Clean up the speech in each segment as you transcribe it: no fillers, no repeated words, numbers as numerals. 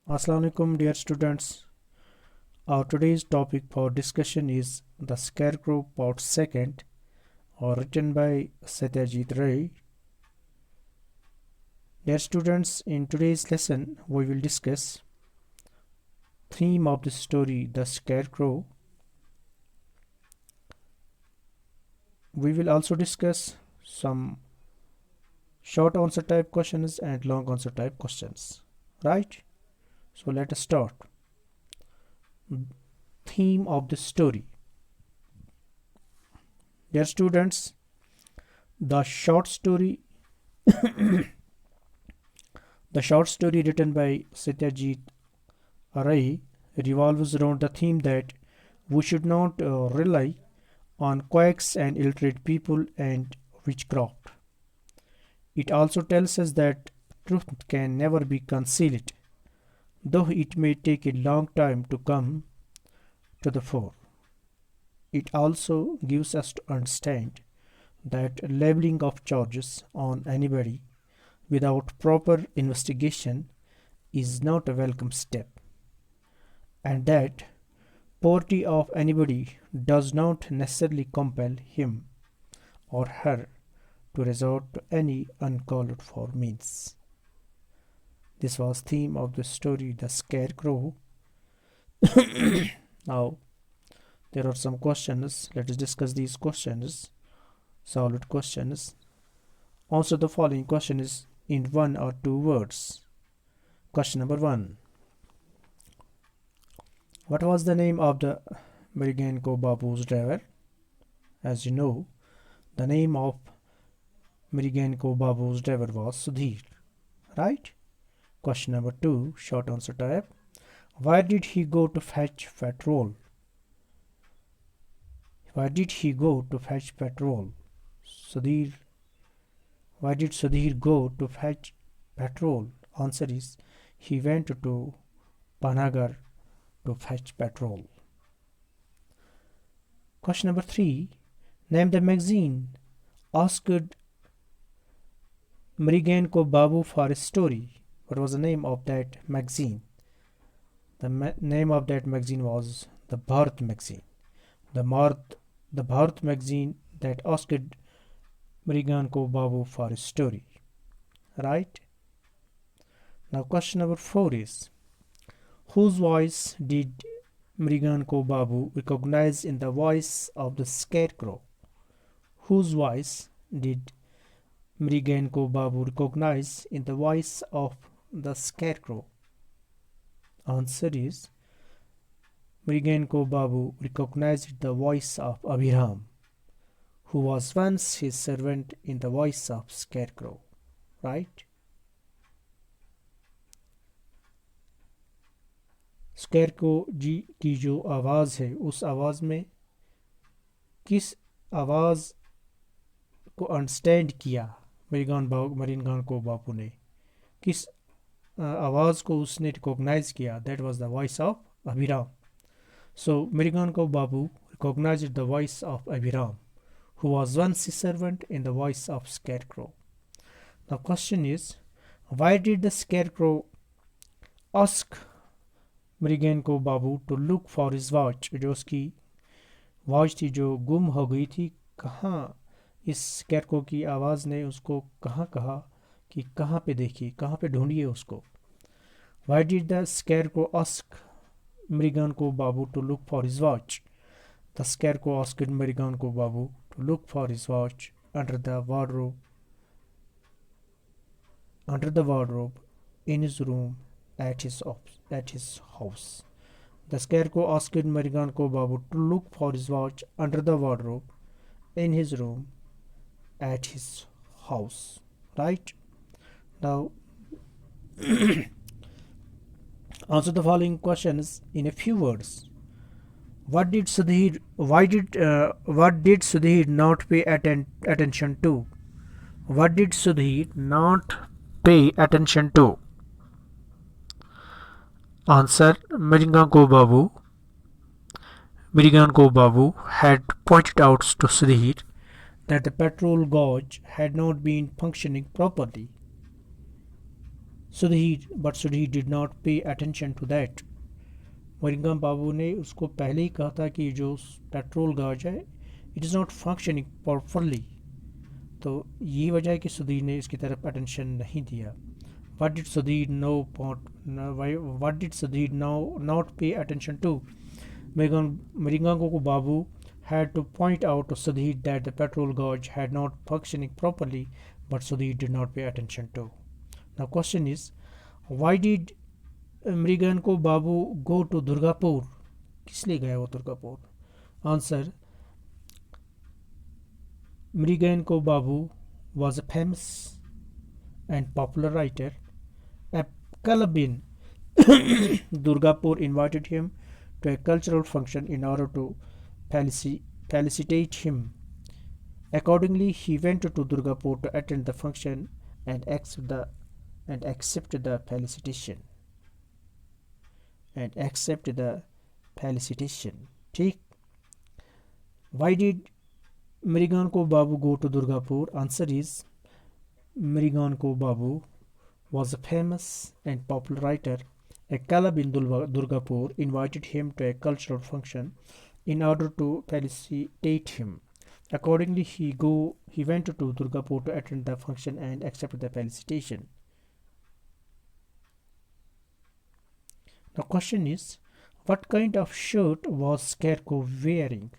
Assalamu alaikum dear students. Our today's topic for discussion is The Scarecrow Part 2nd, or written by Satyajit Ray. Dear students, in today's lesson we will discuss theme of the story The Scarecrow. We will also discuss some short answer type questions and long answer type questions. Right? So let us start. Theme of the story. Dear students, the short story written by Satyajit Ray revolves around the theme that we should not rely on quacks and illiterate people and witchcraft. It also tells us that truth can never be concealed, though it may take a long time to come to the fore. It also gives us to understand that labeling of charges on anybody without proper investigation is not a welcome step, and that poverty of anybody does not necessarily compel him or her to resort to any uncalled for means. This was theme of the story The Scarecrow. Now there are some questions. Let us discuss these questions. Solved questions. Answer the following questions in one or two words. Question number 1. What was the name of the Mrigan Ko Babu's driver? As you know, the name of Mrigan Ko Babu's driver was Sudhir. Right? Question number 2. Short answer type. Why did he go to fetch petrol? Why did he go to fetch petrol? Sudhir. Why did Sudhir go to fetch petrol? Answer is he went to Panagar to fetch petrol. Question number 3. Name the magazine asked Mrigan Ko Babu for a story. What was the name of that magazine? The name of that magazine was the Bharat magazine. The Bharat magazine that asked Mrigan Ko Babu for a story. Right? Now question number 4 is, whose voice did Mrigan Ko Babu recognize in the voice of the Scarecrow? Whose voice did Mrigan Ko Babu recognize in the voice of the Scarecrow? Answer is Mrigan Ko Babu recognized the voice of Abhiram, who was once his servant, in the voice of Scarecrow. Right? Scarecrow ji की जो आवाज़ है, उस आवाज़ में किस आवाज़ को अंडरस्टैंड किया मरीन को बापू ने, किस आवाज़ को उसने रिकॉग्नाइज किया? That was the voice of Abhiram. So मरीन को Babu recognised the voice of Abhiram, who was once his servant, in the voice of Scarecrow. The question is, why did the Scarecrow ask Mrigan Ko Babu to look for his watch? जो उसकी watch थी जो गुम हो गई थी, कहाँ इस स्कैरक्रो की आवाज़ ने उसको कहाँ कहा कि कहाँ पे देखिए, कहाँ पे ढूंढिए उसको? Why did the Scarecrow ask Mrigan Ko Babu to look for his watch? The Scarecrow asked Mrigan Ko Babu to look for his watch under the wardrobe in his room at his house. The Scarecrow asked Mrigan Ko Babu to look for his watch under the wardrobe in his room at his house. Right? Now answer the following questions in a few words. What did Sudhir not pay attention to? What did Sudhir not pay attention to? Answer, Mrigan Ko Babu had pointed out to Sudhir that the petrol gauge had not been functioning properly. Sudhir did not pay attention to that. मरिंगम बाबू ने उसको पहले ही कहा था कि जो petrol गाज है it is not functioning properly, तो यही वजह है कि सुधीर ने इसकी तरफ अटेंशन नहीं दिया. What did Sudhir know? What did Sudhir now not pay attention to? Maringango Babu had to point out to Sudhir that the petrol gauge had not functioning properly, but Sudhir did not pay attention to. Now, question is, why did Mriganko Babu go to Durgapur? किस लिए गया वो Durgapur? Answer: Mriganko Babu was a famous and popular writer. A Kalabin Durgapur invited him to a cultural function in order to felicitate him. Accordingly, he went to Durgapur to attend the function and accept the felicitation. ठीक. Why did Mriganko Babu go to Durgapur? Answer is, Mriganko Babu was a famous and popular writer. A Kalab in Durgapur invited him to a cultural function in order to felicitate him. Accordingly, he went to Durgapur to attend the function and accept the felicitation. The question is, what kind of shirt was Scarecrow wearing?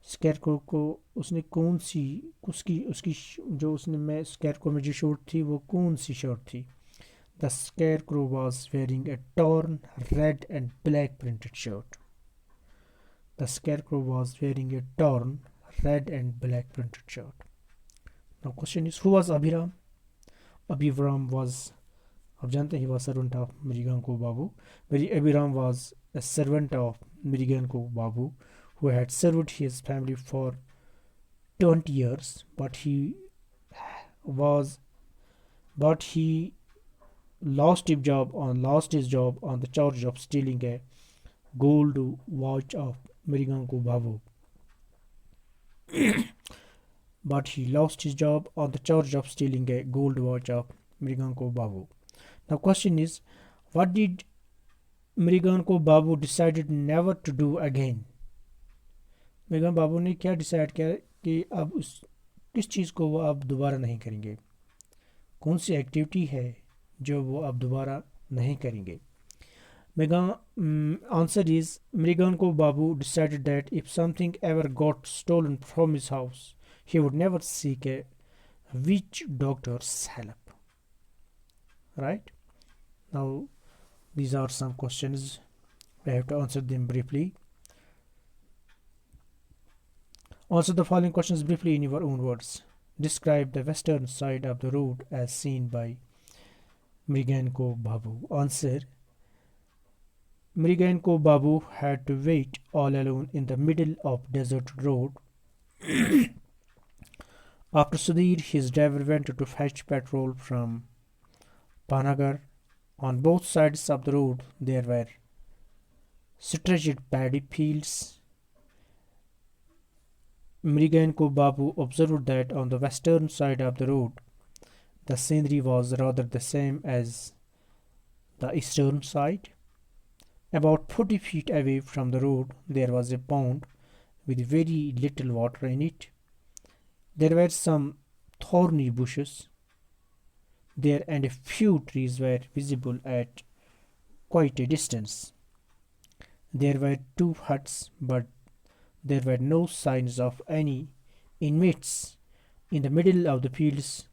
Scarecrow को उसने कौन सी उसकी जो उसने में scarecrow में जो shirt थी वो कौन सी शर्ट थी? The scarecrow was wearing a torn red and black printed shirt. The scarecrow was wearing a torn red and black printed shirt. Now question is, who was Abhiram? Abhiram was, आप जानते हैं, he was servant of Mriganko Babu. Abhiram was a servant of Mriganko Babu who had served his family for 20 years, but he lost his job on the charge of stealing a gold watch of Mriganko Babu. But he lost his job on the charge of stealing a gold watch of Mriganko Babu. Now question is, what did Mriganko Babu decided never to do again? Mrigan Babu ने क्या decide किया कि अब किस चीज़ को वो अब दोबारा नहीं करेंगे? कौन सी एक्टिविटी है जो वो अब दोबारा नहीं करेंगे? Answer is, Mriganko Babu decided that if something ever got stolen from his house, he would never seek a witch doctor's help. Right? Now, these are some questions. We have to answer them briefly. Answer the following questions briefly in your own words. Describe the western side of the road as seen by Mriganko Babu. Answer: Mriganko Babu had to wait all alone in the middle of desert road. After Sudhir, his driver, went to fetch petrol from Panagar. On both sides of the road there were stretched paddy fields. Mriganko Babu observed that on the western side of the road the scenery was rather the same as the eastern side. About 40 feet away from the road there was a pond with very little water in it. There were some thorny bushes there and a few trees were visible at quite a distance. There were 2 huts, but there were no signs of any inmates. In the middle of the fields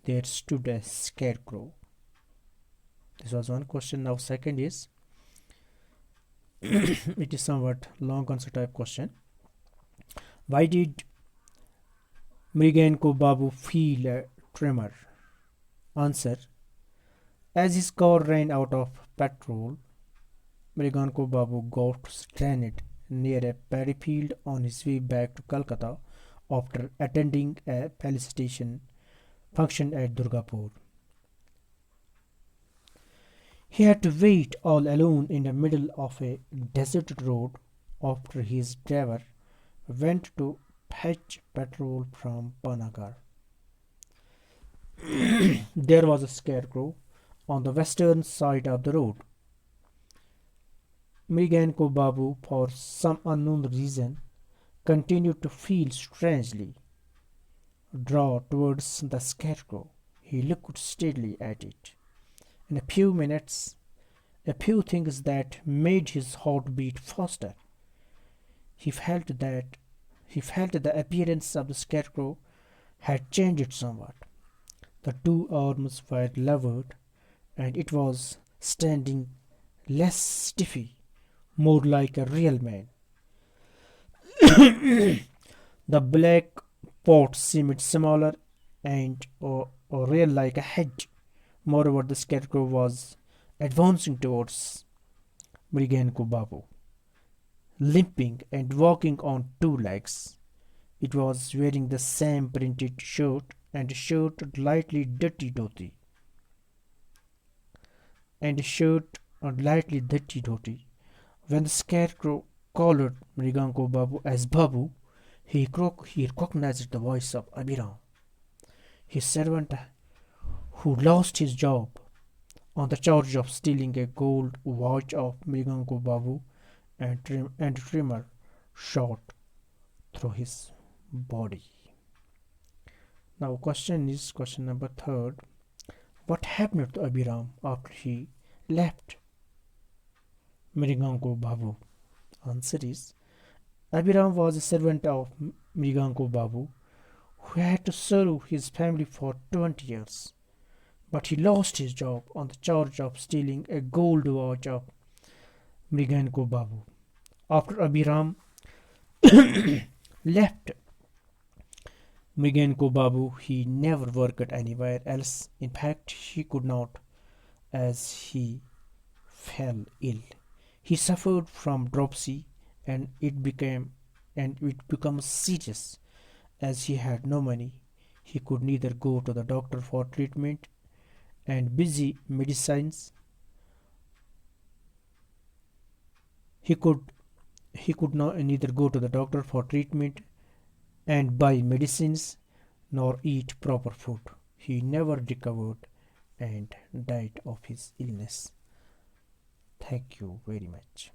there stood a scarecrow. This was one question. Now second is, it is somewhat long answer type question. Why did Mriganko Babu feel a tremor? Answer: as his car ran out of petrol, Mriganko Babu got stranded near a paddy field on his way back to Calcutta after attending a felicitation function at Durgapur. He had to wait all alone in the middle of a deserted road after his driver went to fetch petrol from Panagar. There was a scarecrow on the western side of the road. Mriganko Babu, for some unknown reason, continued to feel strangely drawn towards the scarecrow. He looked steadily at it. In a few minutes, a few things that made his heart beat faster. He felt that he felt the appearance of the scarecrow had changed somewhat. The two arms were lowered, and it was standing less stiffy, more like a real man. The black pot seemed smaller and real like a hedge. Moreover, the scarecrow was advancing towards Mriganko Babu, limping and walking on two legs. It was wearing the same printed shirt and shirt lightly dirty dhoti and shirt lightly dirty dhoti. When the scarecrow called Mriganko Babu as Babu, he recognized the voice of Abhiram, his servant who lost his job on the charge of stealing a gold watch of Mriganko Babu and trimmer shot through his body. Now question number third. What happened to Abhiram after he left Mriganko Babu? Answer is Abhiram was a servant of Mriganko Babu who had to serve his family for 20 years. But he lost his job on the charge of stealing a gold watch of Mriganko Babu. After Abhiram left Mriganko Babu, he never worked anywhere else. In fact, he could not, as he fell ill. He suffered from dropsy, and it became serious. As he had no money, he could neither go to the doctor for treatment and busy medicines. He could neither go to the doctor for treatment and buy medicines nor eat proper food. He never recovered and died of his illness. Thank you very much.